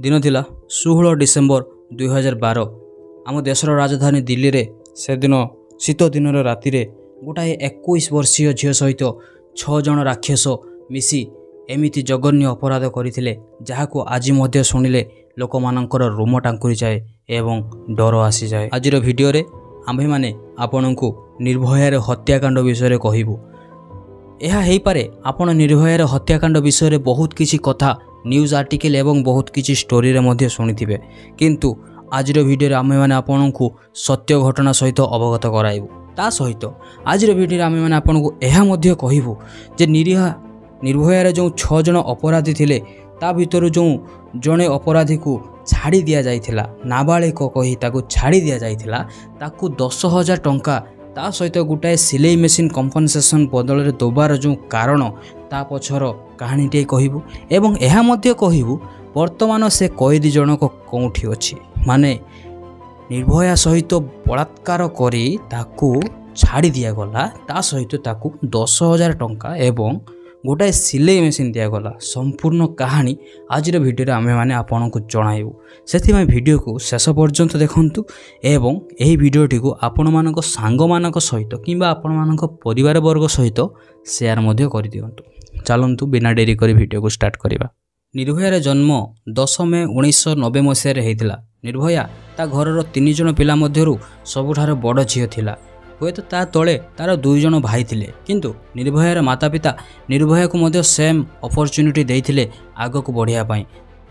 दिन थिला 16 डिसेम्बर 2012 आम देशर राजधानी दिल्ली रे से दिन शीत दिन राति रे गोटाए 21 वर्षीय झील सहित 6 जन राक्षस मिसी एमिति जघन्य अपराध करथिले जहाको आज मध्य शुणिले लोक मानकर रोम टांकुरी जाए एवं डर आसी जाए। आजिर वीडियो रे आम्भे माने आपनकु निर्भयार हत्याकांड विषय कहबू। यह हेई पारे आपण निर्भयार हत्याकांड विषय बहुत किछि कथा न्यूज आर्टिकल एवं बहुत किछि स्टोरी रे मध्य शुणिथिबे, किंतु आजिर वीडियो रे आमे माने आपनकु सत्य घटना सहित अवगत कराइबू। ता सहित आजिर वीडियो रे आमे माने आपनकु एहा मध्य कहबू जे निर्भयार जो 6 जन अपराधी थिले ता भितर जो जणे अपराधी को छाड़ी दिया जाइथिला, नाबालिग कही ताकू छाड़ी दिया जाइथिला, ताकू 10,000 टंका ता सहित गोटाए सिलाई मेसीन कंपनसेशन बदल रे दोबार जो कारण ता पछर कहानीटे कहबू एवं एहा मध्य कहबू वर्तमान से कैदी जनक कौठी अछि, माने निर्भया सहित बलात्कार करी ताकू छाड़ी दिया गला, ता सहित ताकू 10,000 टंका एवं गोटाए सिलाई मेसीन दिया गला। संपूर्ण कहानी आजिर वीडियो रे आमे माने आपनकु जणाइबू। सेथिमे वीडियो को शेष पर्यंत देखंतु एवं एही वीडियोटी को आपण मानक सांग मानक सहित किंबा आपण मानक परिवार वर्ग सहित शेयर मध्य कर दियंतु। चलंतु बिना डेरी करी वीडियो को स्टार्ट करिबा। निर्भयार जन्म 10 मे 1990 मसीह रे हेतिला। निर्भया ता घरर 3 जन पिला मध्यरु सबुठार बड़ झियो थिला। हुए तो ता तले तार 2 जन भाई थिले, किंतु निर्भयार माता पिता निर्भया को मध्य सेम अपॉर्चुनिटी देइथिले आगो को बढ़िया पाई।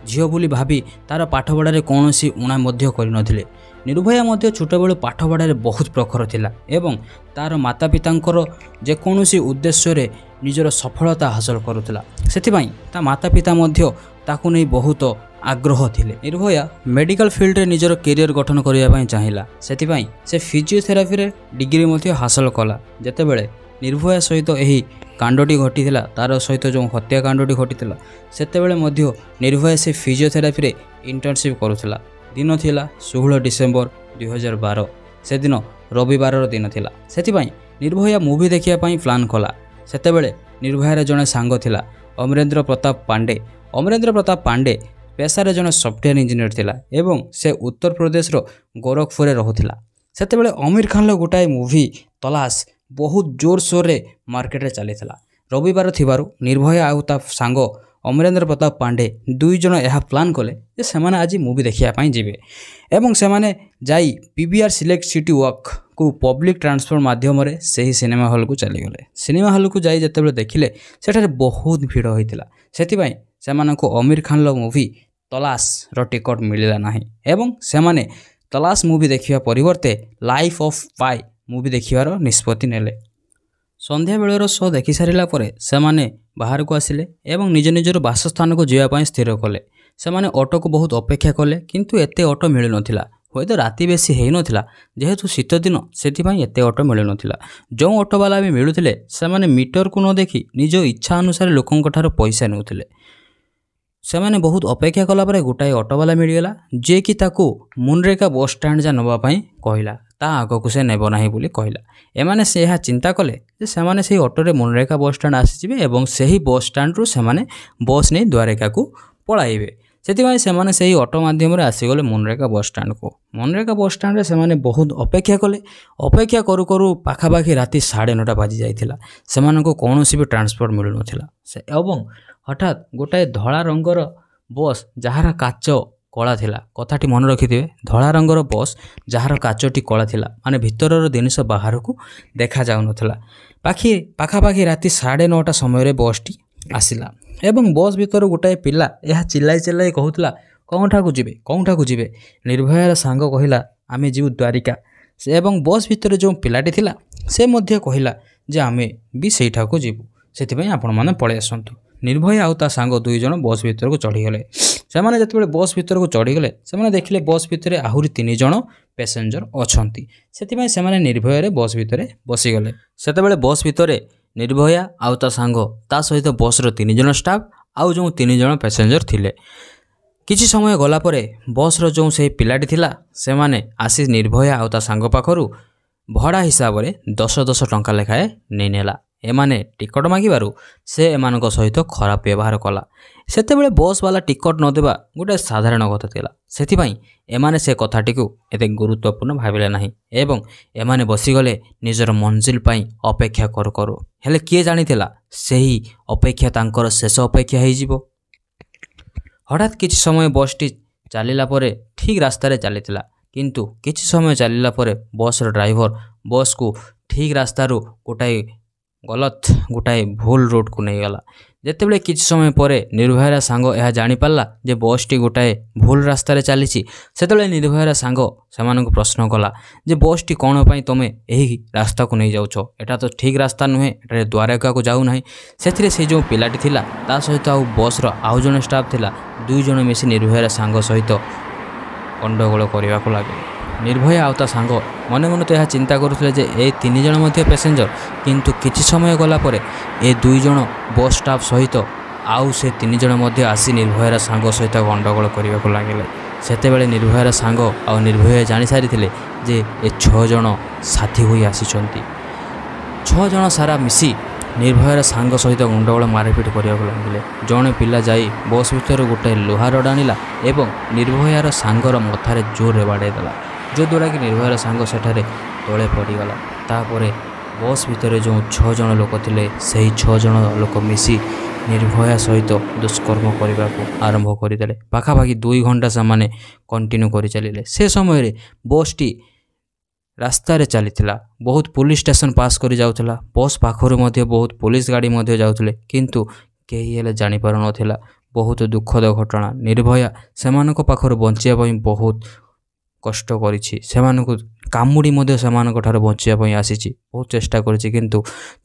झियो बोली भाभी तार पाठपढ़ारे कौनसी उणा मध्य करिनथिले। निर्भया मध्य छोट बेलू पाठपढ़ारे बहुत प्रखर थिला एवं तार माता पितांकर जे कौनसी उद्देश्य रे निजर सफलता हासिल करुथिला। सेथिबाई ता माता पिता मध्य ताकू नै बहुत आग्रह थिले। निर्भया मेडिकल फील्ड रे निजर कैरियर गठन करिया पई चाहिला, सेथिबाई से फिजियोथेरापी रे डिग्री मध्य हासिल कला। जेतेबेले निर्भया सहित एही कांडटी घटिथिला, तार सहित जो हत्या कांडटी घटिथिला, सेतेबेले मध्य निर्भया से फिजियोथेरापी रे इंटर्नशिप करुथिला। दिन थिला 16 डिसेम्बर 2012, से दिन रविवार दिन थिला। सेथिबाई निर्भया मूवी देखिया पई प्लान कला। सेतेबेले निर्भयार जने सांग थिला अमरेंद्र प्रताप पांडे। अमरेंद्र प्रताप पांडे पेशारे जने सॉफ्टवेयर इंजीनियर थिला एवं से उत्तर प्रदेश रो गोरखपुर रे रहुथिला। सेतेबेले आमिर खान लो गोटाए मूवी तलाश बहुत जोर सोर रे मार्केट रे चलीथिला। रविवार थिबारु निर्भया आउ ता सांग अमरेंद्र प्रताप पांडे 2 जन यह प्लान कले जे सेमाने आज मूवी देखिया पई जिवे एवं सेमाने जाई पीवीआर सिलेक्ट सिटी वॉक को पब्लिक ट्रांसपोर्ट माध्यम रे सही सिनेमा हॉल को चली गले। सिनेमा हॉल को जाई जतेबेले देखिले सेठारे बहुत भीड़ होइतिला। सेतिबाई सेमानको आमिर खान लो मूवी तलाश रो टिकट मिलिला नाही एवं सेमाने तलाश मूवी देखिया परिवर्ते लाइफ ऑफ पाई मूवी देखिवार निष्पत्ति नेले। संध्या बेलर शो देखि सारिला परे सेमाने बाहर को आसिले एवं निज निजर बासस्थान को जीवा पई स्थिर कले। सेमाने ऑटो को बहुत अपेक्षा कले, किंतु एते ऑटो मिलि नथिला। होय तो राति बेसी हेइ नथिला, जेहेतु शीत दिन सेति पई एते ऑटो मिलि नथिला। जो ऑटो वाला भी मिलुथिले सेमाने मीटर को न देखि निज इच्छा अनुसार लोकन ठारो पैसा नेउथिले। सेमाने बहुत अपेक्षा कला परे गोटाए ऑटो वाला मिलगला, जे कि ताको मुनरेका बस स्टैंड जा नबा पई कहिला। ता आगो को से नेबो नाही बोली कहिला। एमाने से यह चिंता कले जे सेमाने सेही ऑटो रे मुनरेका बस स्टैंड आसी जिवे एवं सेही बस स्टैंड रु सेमाने बस नै द्वारका को पळाइबे। सेतिबाई सेमाने सेही ऑटो माध्यम रे आसी गले मुनरेका बस स्टैंड को। मुनरेका बस स्टैंड रे सेमाने बहुत अपेक्षा कले। अपेक्षा करू करू पाखापाखि राति 9:30 बाजी जाइथिला। सेमानको कोनोसी भी ट्रांसपोर्ट मिलु नथिला। से एवं हठात गोटाए धड़ा रंगर बस जहार काच कला थिला, कथाटी मन रखिथिबे, धड़ा रंगर बस जहार काचटी कला थिला, माने भितरर जिनिस बाहर को देखा जाउ नथिला। पाखापाखि राति 9:30 समय रे बसटी आसिला एवं बस भितर गोटाए पिला यह चिल्लाई चिल्लाई कहूतला कौंठा को जिवे। निर्भयार सांग कहिला आमे जीव द्वारिका। से एवं बस भितर जो पिलाटी थिला से मध्य कहिला जे आमे भी सेठा को जीवु, सेति आपण माने पळे आसंतु। निर्भया आउ ता सांग 2 जन बस भितर को चढ़ी गले। सेमाने जतबेले बस भितर को चढ़ी गले सेमाने देखिले बस भितर आहुरी 3 जन पैसेंजर अछंती। सेतिबाई सेमाने निर्भया रे बस भितर बसी गले। सेतेबेले बस भितर निर्भया आउ ता सांग ता सहित बस रो 3 जन स्टाफ आउ जो 3 जन पैसेंजर थिले। किछि समय गला परे बस रो जो से पिलाटी थिला सेमाने आसी निर्भया आउ ता सांग पाखरु भड़ा हिसाब रे 10-10 टंका लेखाए नै नेला ଏମାନେ ଟିକଟ ମାଗିବାରୁ ସେ ଏମାନଙ୍କ ସହିତ ଖରାପ ବ୍ୟବହାର କଲା। ସେତେବେଳେ ବସ୍ ବାଲା ଟିକଟ ନ ଦେବା ଗୋଟେ ସାଧାରଣ କଥା ଥିଲା। ସେଥିପାଇଁ ଏମାନେ ସେ କଥାଟିକୁ ଏତେ ଗୁରୁତ୍ୱପୂର୍ଣ୍ଣ ଭାବିଲେ ନାହିଁ ଏବଂ ଏମାନେ ବସିଗଲେ ନିଜର ମଞ୍ଜିଲ ପାଇଁ ଅପେକ୍ଷା କରୁ କରୁ। ହେଲେ କିଏ ଜାଣିଥିଲା ସେହି ଅପେକ୍ଷା ତାଙ୍କର ଶେଷ ଅପେକ୍ଷା ହେଇଯିବ। ହଠାତ୍ କିଛି ସମୟ ବସ୍ଟି ଚାଲିଲା ପରେ ଠିକ୍ ରାସ୍ତାରେ ଚାଲିଥିଲା, କିନ୍ତୁ କିଛି ସମୟ ଚାଲିଲା ପରେ ବସ୍ର ଡ୍ରାଇଭର ବସ୍କୁ ଠିକ୍ ରାସ୍ତାରୁ ଗୋଟାଏ ଭୁଲ ରୁଟ୍କୁ ନେଇଗଲା। ଯେତେବେଳେ କିଛି ସମୟ ପରେ ନିର୍ଭୟାର ସାଙ୍ଗ ଏହା ଜାଣିପାରିଲା ଯେ ବସ୍ଟି ଗୋଟାଏ ଭୁଲ ରାସ୍ତାରେ ଚାଲିଛି, ସେତେବେଳେ ନିର୍ଭୟାର ସାଙ୍ଗ ସେମାନଙ୍କୁ ପ୍ରଶ୍ନ କଲା ଯେ ବସ୍ଟି କ'ଣ ପାଇଁ ତୁମେ ଏହି ରାସ୍ତାକୁ ନେଇଯାଉଛ? ଏଟା ତ ଠିକ୍ ରାସ୍ତା ନୁହେଁ, ଏଠାରେ ଦ୍ୱାରକାକୁ ଯାଉନାହିଁ। ସେଥିରେ ସେ ଯେଉଁ ପିଲାଟି ଥିଲା ତା ସହିତ ଆଉ ବସ୍ର ଆଉ ଜଣେ ଷ୍ଟାଫ୍ ଥିଲା, ଦୁଇ ଜଣ ମିଶି ନିର୍ଭୟାର ସାଙ୍ଗ ସହିତ ଗଣ୍ଡଗୋଳ କରିବାକୁ ଲାଗିଲେ। ନିର୍ଭୟା ଆଉ ତା ସାଙ୍ଗ ମନେ ମନେ ତ ଏହା ଚିନ୍ତା କରୁଥିଲେ ଯେ ଏ 3 ଜଣ ମଧ୍ୟ ପ୍ୟାସେଞ୍ଜର, କିନ୍ତୁ କିଛି ସମୟ ଗଲା ପରେ ଏ 2 ଜଣ ବସ୍ ଷ୍ଟାଫ୍ ସହିତ ଆଉ ସେ 3 ଜଣ ମଧ୍ୟ ଆସି ନିର୍ଭୟାର ସାଙ୍ଗ ସହିତ ଗଣ୍ଡଗୋଳ କରିବାକୁ ଲାଗିଲେ। ସେତେବେଳେ ନିର୍ଭୟାର ସାଙ୍ଗ ଆଉ ନିର୍ଭୟା ଜାଣିସାରିଥିଲେ ଯେ ଏ 6 ଜଣ ସାଥୀ ହୋଇ ଆସିଛନ୍ତି। 6 ଜଣ ସାରା ମିଶି ନିର୍ଭୟାର ସାଙ୍ଗ ସହିତ ଗଣ୍ଡଗୋଳ ମାରପିଟ କରିବାକୁ ଲାଗିଲେ। ଜଣେ ପିଲା ଯାଇ ବସ୍ ଭିତରୁ ଗୋଟାଏ ଲୁହା ରଡ଼ ଆଣିଲା ଏବଂ ନିର୍ଭୟାର ସାଙ୍ଗର ମଥାରେ ଜୋରରେ ବାଡ଼େଇ ଦେଲା, ଯଦ୍ୱାରା କି ନିର୍ଭୟାର ସାଙ୍ଗ ସେଠାରେ ତଳେ ପଡ଼ିଗଲା। ତାପରେ ବସ୍ ଭିତରେ ଯେଉଁ 6 ଜଣ ଲୋକ ଥିଲେ ସେହି 6 ଜଣ ଲୋକ ମିଶି ନିର୍ଭୟା ସହିତ ଦୁଷ୍କର୍ମ କରିବାକୁ ଆରମ୍ଭ କରିଦେଲେ। ପାଖାପାଖି 2 ଘଣ୍ଟା ସେମାନେ କଣ୍ଟିନ୍ୟୁ କରି ଚାଲିଲେ। ସେ ସମୟରେ ବସ୍ଟି ରାସ୍ତାରେ ଚାଲିଥିଲା, ବହୁତ ପୁଲିସ ଷ୍ଟେସନ ପାସ୍ କରି ଯାଉଥିଲା। ବସ୍ ପାଖରୁ ମଧ୍ୟ ବହୁତ ପୁଲିସ ଗାଡ଼ି ମଧ୍ୟ ଯାଉଥିଲେ, କିନ୍ତୁ କେହି ହେଲେ ଜାଣିପାରୁନଥିଲା। ବହୁତ ଦୁଃଖଦ ଘଟଣା। ନିର୍ଭୟା ସେମାନଙ୍କ ପାଖରୁ ବଞ୍ଚିବା ପାଇଁ ବହୁତ କଷ୍ଟ କରିଛି, ସେମାନଙ୍କୁ କାମୁଡ଼ି ମଧ୍ୟ ସେମାନଙ୍କ ଠାରୁ ବଞ୍ଚିବା ପାଇଁ ଆସିଛି, ବହୁତ ଚେଷ୍ଟା କରିଛି। କିନ୍ତୁ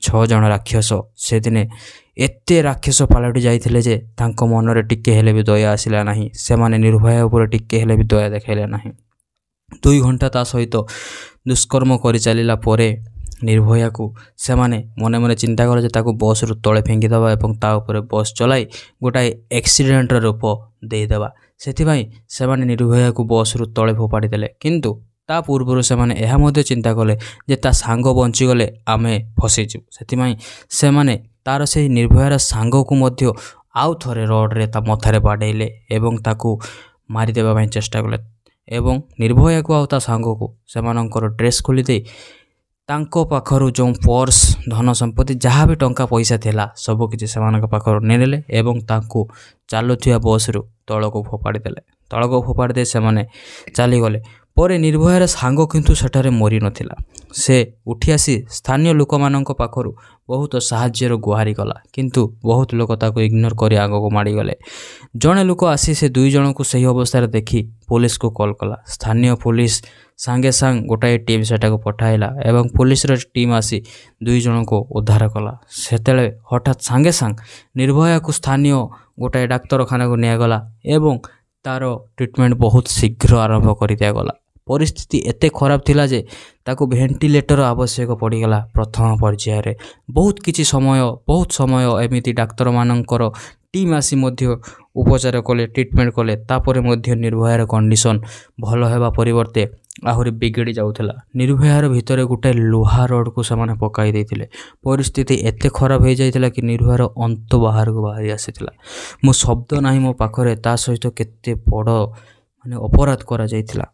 6 ଜଣ ରାକ୍ଷସ ସେଦିନେ ଏତେ ରାକ୍ଷସ ପାଲଟି ଯାଇଥିଲେ ଯେ ତାଙ୍କ ମନରେ ଟିକେ ହେଲେ ବି ଦୟା ଆସିଲା ନାହିଁ। ସେମାନେ ନିର୍ଭୟା ଉପରେ ଟିକେ ହେଲେ ବି ଦୟା ଦେଖାଇଲେ ନାହିଁ। 2 ଘଣ୍ଟା ତା ସହିତ ଦୁଷ୍କର୍ମ କରି ଚାଲିଲା ପରେ ନିର୍ଭୟାକୁ ସେମାନେ ମନେ ମନେ ଚିନ୍ତା କଲେ ଯେ ତାକୁ ବସ୍ରୁ ତଳେ ଫିଙ୍ଗିଦେବା ଏବଂ ତା ଉପରେ ବସ୍ ଚଲାଇ ଗୋଟାଏ ଆକ୍ସିଡେଣ୍ଟର ରୂପ ଦେଇଦେବା। ସେଥିପାଇଁ ସେମାନେ ନିର୍ଭୟାକୁ ବସ୍ରୁ ତଳେ ଫୋପାଡ଼ି ଦେଲେ। କିନ୍ତୁ ତା ପୂର୍ବରୁ ସେମାନେ ଏହା ମଧ୍ୟ ଚିନ୍ତା କଲେ ଯେ ତା ସାଙ୍ଗ ବଞ୍ଚିଗଲେ ଆମେ ଫସିଯିବୁ। ସେଥିପାଇଁ ସେମାନେ ତାର ସେହି ନିର୍ଭୟାର ସାଙ୍ଗକୁ ମଧ୍ୟ ଆଉ ଥରେ ରଡ଼୍ରେ ତା ମଥାରେ ବାଡ଼େଇଲେ ଏବଂ ତାକୁ ମାରିଦେବା ପାଇଁ ଚେଷ୍ଟା କଲେ। ଏବଂ ନିର୍ଭୟାକୁ ଆଉ ତା ସାଙ୍ଗକୁ ସେମାନଙ୍କର ଡ୍ରେସ୍ ଖୋଲିଦେଇ ତାଙ୍କ ପାଖରୁ ଯେଉଁ ପର୍ସ, ଧନ ସମ୍ପତ୍ତି, ଯାହା ବି ଟଙ୍କା ପଇସା ଥିଲା ସବୁକିଛି ସେମାନଙ୍କ ପାଖରୁ ନେଇନେଲେ ଏବଂ ତାଙ୍କୁ ଚାଲୁଥିବା ବସ୍ରୁ ତଳକୁ ଫୋପାଡ଼ି ଦେଲେ। ତଳକୁ ଫୋପାଡ଼ି ଦେଇ ସେମାନେ ଚାଲିଗଲେ। ପରେ ନିର୍ଭୟାର ସାଙ୍ଗ କିନ୍ତୁ ସେଠାରେ ମରିନଥିଲା। ସେ ଉଠି ଆସି ସ୍ଥାନୀୟ ଲୋକମାନଙ୍କ ପାଖରୁ ବହୁତ ସାହାଯ୍ୟର ଗୁହାରି କଲା, କିନ୍ତୁ ବହୁତ ଲୋକ ତାକୁ ଇଗ୍ନୋର କରି ଆଗକୁ ମାଡ଼ିଗଲେ। ଜଣେ ଲୋକ ଆସି ସେ 2 ଜଣଙ୍କୁ ସେହି ଅବସ୍ଥାରେ ଦେଖି ପୋଲିସକୁ କଲ୍ କଲା। ସ୍ଥାନୀୟ ପୋଲିସ ସାଙ୍ଗେ ସାଙ୍ଗେ ଗୋଟାଏ ଟିମ୍ ସେଟାକୁ ପଠାଇଲା ଏବଂ ପୋଲିସର ଟିମ୍ ଆସି 2 ଜଣଙ୍କୁ ଉଦ୍ଧାର କଲା। ସେତେବେଳେ ହଠାତ୍ ସାଙ୍ଗେ ସାଙ୍ଗେ ନିର୍ଭୟାକୁ ସ୍ଥାନୀୟ ଗୋଟାଏ ଡାକ୍ତରଖାନାକୁ ନିଆଗଲା ଏବଂ ତାର ଟ୍ରିଟମେଣ୍ଟ ବହୁତ ଶୀଘ୍ର ଆରମ୍ଭ କରି ଦିଆଗଲା। ପରିସ୍ଥିତି ଏତେ ଖରାପ ଥିଲା ଯେ ତାକୁ ଭେଣ୍ଟିଲେଟର ଆବଶ୍ୟକ ପଡ଼ିଗଲା ପ୍ରଥମ ପର୍ଯ୍ୟାୟରେ। ବହୁତ ସମୟ ଏମିତି ଡାକ୍ତରମାନଙ୍କର ଟିମ୍ ଆସି ମଧ୍ୟ ଉପଚାର କଲେ, ଟ୍ରିଟମେଣ୍ଟ କଲେ। ତାପରେ ମଧ୍ୟ ନିର୍ଭୟାର କଣ୍ଡିସନ୍ ଭଲ ହେବା ପରିବର୍ତ୍ତେ ଆହୁରି ବିଗିଡ଼ି ଯାଉଥିଲା। ନିର୍ଭୟାର ଭିତରେ ଗୋଟାଏ ଲୁହା ରଡ଼୍କୁ ସେମାନେ ପକାଇ ଦେଇଥିଲେ। ପରିସ୍ଥିତି ଏତେ ଖରାପ ହୋଇଯାଇଥିଲା କି ନିର୍ଭୟାର ଅନ୍ତ ବାହାରକୁ ବାହାରି ଆସିଥିଲା। ମୋ ଶବ୍ଦ ନାହିଁ ମୋ ପାଖରେ, ତା ସହିତ କେତେ ବଡ଼ ଅପରାଧ କରାଯାଇଥିଲା।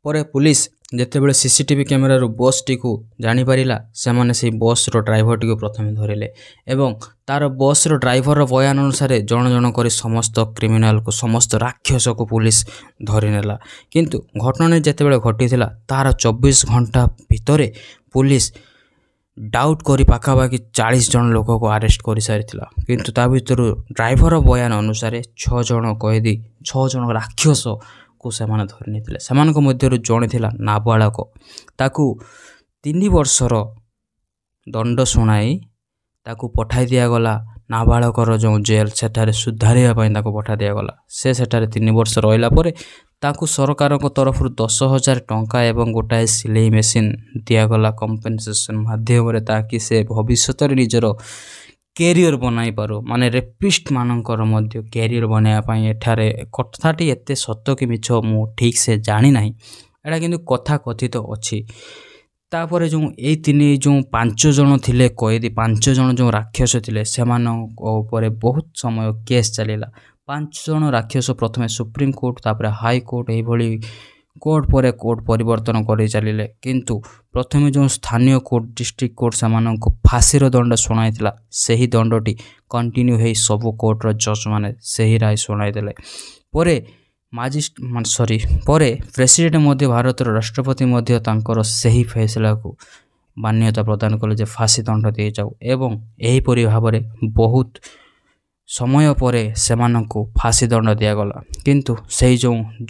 ପରେ ପୁଲିସ ଯେତେବେଳେ ସିସିଟିଭି କ୍ୟାମେରାରୁ ବସ୍ଟିକୁ ଜାଣିପାରିଲା, ସେମାନେ ସେହି ବସ୍ର ଡ୍ରାଇଭରଟିକୁ ପ୍ରଥମେ ଧରିଲେ ଏବଂ ତାର ବସ୍ର ଡ୍ରାଇଭରର ବୟାନ ଅନୁସାରେ ଜଣ ଜଣ କରି ସମସ୍ତ କ୍ରିମିନାଲକୁ, ସମସ୍ତ ରାକ୍ଷସକୁ ପୁଲିସ ଧରିନେଲା। କିନ୍ତୁ ଘଟଣା ଯେତେବେଳେ ଘଟିଥିଲା ତାର 24 ଘଣ୍ଟା ଭିତରେ ପୁଲିସ ଡାଉଟ୍ କରି ପାଖାପାଖି 40 ଜଣ ଲୋକକୁ ଆରେଷ୍ଟ କରିସାରିଥିଲା। କିନ୍ତୁ ତା ଭିତରୁ ଡ୍ରାଇଭର ବୟାନ ଅନୁସାରେ 6 ଜଣ କଏଦୀ, 6 ଜଣ ରାକ୍ଷସକୁ ସେମାନେ ଧରି ନେଇଥିଲେ। ସେମାନଙ୍କ ମଧ୍ୟରୁ ଜଣେ ଥିଲା ନାବାଳକ। ତାକୁ 3 ବର୍ଷର ଦଣ୍ଡ ଶୁଣାଇ ତାକୁ ପଠାଇ ଦିଆଗଲା ନାବାଳକର ଯେଉଁ ଜେଲ୍, ସେଠାରେ ସୁଧାରିବା ପାଇଁ ତାକୁ ପଠାଇ ଦିଆଗଲା। ସେ ସେଠାରେ 3 ବର୍ଷ ରହିଲା ପରେ ତାକୁ ସରକାରଙ୍କ ତରଫରୁ 10,000 ଟଙ୍କା ଏବଂ ଗୋଟାଏ ସିଲେଇ ମେସିନ୍ ଦିଆଗଲା କମ୍ପେନସେସନ୍ ମାଧ୍ୟମରେ, ତାକି ସେ ଭବିଷ୍ୟତରେ ନିଜର କ୍ୟାରିୟର ବନାଇ ପାରୁ, ମାନେ ରେପିଷ୍ଟମାନଙ୍କର ମଧ୍ୟ କ୍ୟାରିୟର ବନାଇବା ପାଇଁ। ଏଠାରେ କଥାଟି ଏତେ ସତ କି ମିଛ ମୁଁ ଠିକ୍ ସେ ଜାଣିନାହିଁ, ଏଇଟା କିନ୍ତୁ କଥା କଥିତ ଅଛି। ତାପରେ ଏଇ ଯେଉଁ 5 ଜଣ ଥିଲେ କଏଦୀ, 5 ଜଣ ଯେଉଁ ରାକ୍ଷସ ଥିଲେ ସେମାନଙ୍କ ଉପରେ ବହୁତ ସମୟ କେସ୍ ଚାଲିଲା। 5 ଜଣ ରାକ୍ଷସ ପ୍ରଥମେ ସୁପ୍ରିମକୋର୍ଟ, ତାପରେ ହାଇକୋର୍ଟ, ଏଇଭଳି କୋର୍ଟ ପରେ କୋର୍ଟ ପରିବର୍ତ୍ତନ କରି ଚାଲିଲେ। କିନ୍ତୁ ପ୍ରଥମେ ଯେଉଁ ସ୍ଥାନୀୟ କୋର୍ଟ, ଡିଷ୍ଟ୍ରିକ୍ଟ କୋର୍ଟ ସେମାନଙ୍କୁ ଫାଶୀର ଦଣ୍ଡ ଶୁଣାଇଥିଲା, ସେହି ଦଣ୍ଡଟି କଣ୍ଟିନ୍ୟୁ ହେଇ ସବୁ କୋର୍ଟର ଜଜ୍ମାନେ ସେହି ରାୟ ଶୁଣାଇଦେଲେ। ପରେ ପରେ ପ୍ରେସିଡେଣ୍ଟ ମଧ୍ୟ, ଭାରତର ରାଷ୍ଟ୍ରପତି ମଧ୍ୟ ତାଙ୍କର ସେହି ଫୈସଲାକୁ ମାନ୍ୟତା ପ୍ରଦାନ କଲେ ଯେ ଫାଶୀ ଦଣ୍ଡ ଦିଆଯାଉ, ଏବଂ ଏହିପରି ଭାବରେ ବହୁତ ସମୟ ପରେ ସେମାନଙ୍କୁ ଫାଶୀ ଦଣ୍ଡ ଦିଆଗଲା। କିନ୍ତୁ ସେହି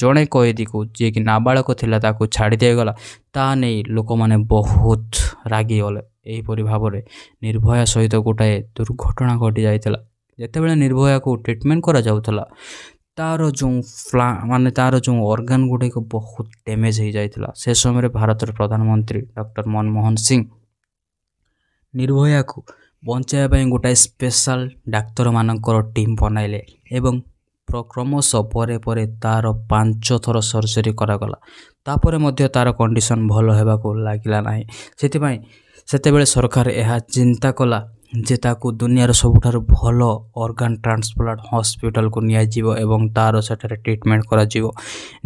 ଜଣେ କଏଦୀକୁ ଯିଏକି ନାବାଳକ ଥିଲା ତାକୁ ଛାଡ଼ି ଦିଆଗଲା, ତାହା ନେଇ ଲୋକମାନେ ବହୁତ ରାଗିଗଲେ। ଏହିପରି ଭାବରେ ନିର୍ଭୟା ସହିତ ଗୋଟାଏ ଦୁର୍ଘଟଣା ଘଟିଯାଇଥିଲା। ଯେତେବେଳେ ନିର୍ଭୟାକୁ ଟ୍ରିଟମେଣ୍ଟ କରାଯାଉଥିଲା, ତାର ଯେଉଁ ଅର୍ଗାନ ଗୁଡ଼ିକ ବହୁତ ଡ୍ୟାମେଜ୍ ହୋଇଯାଇଥିଲା। ସେ ସମୟରେ ଭାରତର ପ୍ରଧାନମନ୍ତ୍ରୀ ଡକ୍ଟର ମନମୋହନ ସିଂ ନିର୍ଭୟାକୁ ବଞ୍ଚାଇବା ପାଇଁ ଗୋଟାଏ ସ୍ପେଶାଲ ଡାକ୍ତରମାନଙ୍କର ଟିମ୍ ବନାଇଲେ ଏବଂ କ୍ରମଶଃ ପରେ ପରେ ତାର 5 ଥର ସର୍ଜରୀ କରାଗଲା। ତାପରେ ମଧ୍ୟ ତାର କଣ୍ଡିସନ୍ ଭଲ ହେବାକୁ ଲାଗିଲା ନାହିଁ। ସେଥିପାଇଁ ସେତେବେଳେ ସରକାର ଏହା ଚିନ୍ତା କଲା ଯେ ତାକୁ ଦୁନିଆର ସବୁଠାରୁ ଭଲ ଅର୍ଗାନ ଟ୍ରାନ୍ସପ୍ଲାଣ୍ଟ ହସ୍ପିଟାଲକୁ ନିଆଯିବ ଏବଂ ତାର ସେଠାରେ ଟ୍ରିଟମେଣ୍ଟ କରାଯିବ।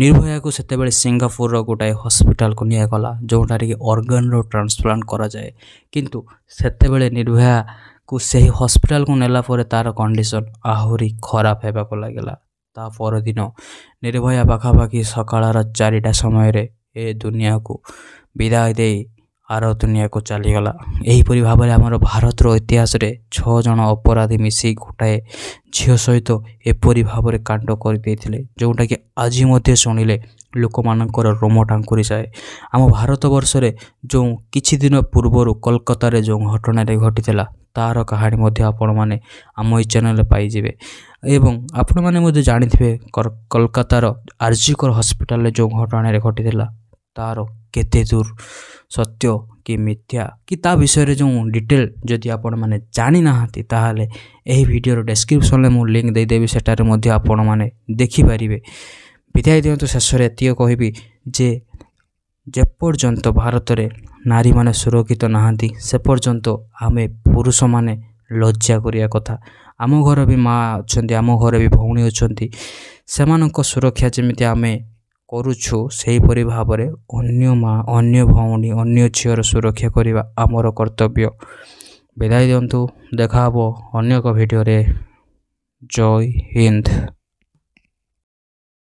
ନିର୍ଭୟାକୁ ସେତେବେଳେ ସିଙ୍ଗାପୁରର ଗୋଟାଏ ହସ୍ପିଟାଲକୁ ନିଆଗଲା, ଯେଉଁଠାରେ କି ଅର୍ଗାନର ଟ୍ରାନ୍ସପ୍ଲାଣ୍ଟ କରାଯାଏ। କିନ୍ତୁ ସେତେବେଳେ ନିର୍ଭୟାକୁ ସେହି ହସ୍ପିଟାଲକୁ ନେଲା ପରେ ତାର କଣ୍ଡିସନ୍ ଆହୁରି ଖରାପ ହେବାକୁ ଲାଗିଲା। ତା ପରଦିନ ନିର୍ଭୟା ପାଖାପାଖି ସକାଳର 4ଟା ସମୟରେ ଏ ଦୁନିଆକୁ ବିଦାୟ ଦେଇ ଆର ଦୁନିଆକୁ ଚାଲିଗଲା। ଏହିପରି ଭାବରେ ଆମର ଭାରତର ଇତିହାସରେ 6 ଜଣ ଅପରାଧୀ ମିଶି ଗୋଟାଏ ଝିଅ ସହିତ ଏପରି ଭାବରେ କାଣ୍ଡ କରିଦେଇଥିଲେ, ଯେଉଁଟାକି ଆଜି ମଧ୍ୟ ଶୁଣିଲେ ଲୋକମାନଙ୍କର ରୋମ ଟାଙ୍କୁରିଯାଏ। ଆମ ଭାରତବର୍ଷରେ ଯେଉଁ କିଛି ଦିନ ପୂର୍ବରୁ କୋଲକାତାରେ ଯେଉଁ ଘଟଣାରେ ଘଟିଥିଲା, ତାର କାହାଣୀ ମଧ୍ୟ ଆପଣମାନେ ଆମ ଏଇ ଚ୍ୟାନେଲରେ ପାଇଯିବେ। ଏବଂ ଆପଣମାନେ ମଧ୍ୟ ଜାଣିଥିବେ କୋଲକାତାର ଆରଜିକର ହସ୍ପିଟାଲରେ ଯେଉଁ ଘଟଣାରେ ଘଟିଥିଲା, ତାର କେତେ ଦୂର ସତ୍ୟ କି ମିଥ୍ୟା କି ତା ବିଷୟରେ ଯେଉଁ ଡିଟେଲ ଯଦି ଆପଣମାନେ ଜାଣିନାହାନ୍ତି, ତାହେଲେ ଏହି ଭିଡ଼ିଓର ଡେସ୍କ୍ରିପସନରେ ମୁଁ ଲିଙ୍କ୍ ଦେଇଦେବି, ସେଠାରେ ମଧ୍ୟ ଆପଣମାନେ ଦେଖିପାରିବେ। ବିଦାୟ ଦିଅନ୍ତୁ। ଶେଷରେ ଏତିକି କହିବି ଯେ ଯେପର୍ଯ୍ୟନ୍ତ ଭାରତରେ ନାରୀମାନେ ସୁରକ୍ଷିତ ନାହାନ୍ତି, ସେ ପର୍ଯ୍ୟନ୍ତ ଆମେ ପୁରୁଷମାନେ ଲଜ୍ଜା କରିବା କଥା। ଆମ ଘର ବି ମା ଅଛନ୍ତି, ଆମ ଘରେ ବି ଭଉଣୀ ଅଛନ୍ତି, ସେମାନଙ୍କ ସୁରକ୍ଷା ଯେମିତି ଆମେ କରୁଛୁ, ସେହିପରି ଭାବରେ ଅନ୍ୟ ମା, ଅନ୍ୟ ଭଉଣୀ, ଅନ୍ୟ ଝିଅର ସୁରକ୍ଷା କରିବା ଆମର କର୍ତ୍ତବ୍ୟ। ବିଦାୟ ଦିଅନ୍ତୁ। ଦେଖା ହେବ ଅନ୍ୟ ଏକ ଭିଡ଼ିଓରେ। ଜୟ ହିନ୍ଦ।